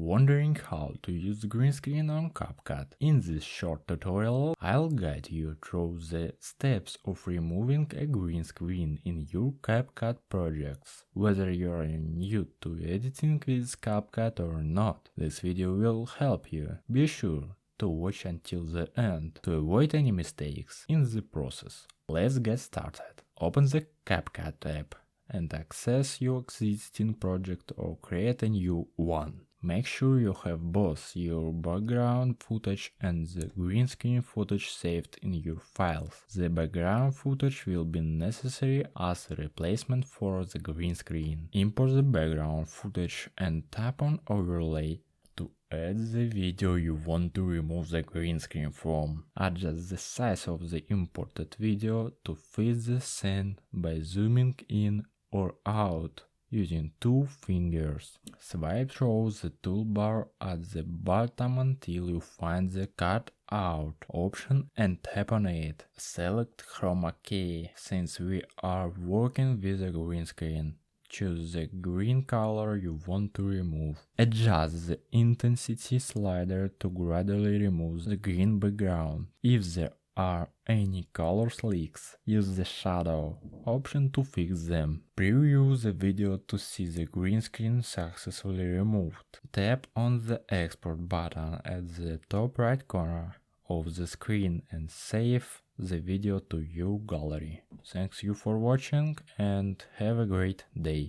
Wondering how to use green screen on CapCut? In this short tutorial, I'll guide you through the steps of removing a green screen in your CapCut projects. Whether you're new to editing with CapCut or not, this video will help you. Be sure to watch until the end to avoid any mistakes in the process. Let's get started. Open the CapCut app and access your existing project or create a new one. Make sure you have both your background footage and the green screen footage saved in your files. The background footage will be necessary as a replacement for the green screen. Import the background footage and tap on Overlay to add the video you want to remove the green screen from. Adjust the size of the imported video to fit the scene by zooming in or out using two fingers. Swipe through the toolbar at the bottom until you find the Cut Out option and tap on it. Select Chroma Key since we are working with a green screen. Choose the green color you want to remove. Adjust the intensity slider to gradually remove the green background. If there are any color leaks, use the shadow option to fix them. Preview the video to see the green screen successfully removed. Tap on the export button at the top right corner of the screen and save the video to your gallery. Thanks you for watching and have a great day.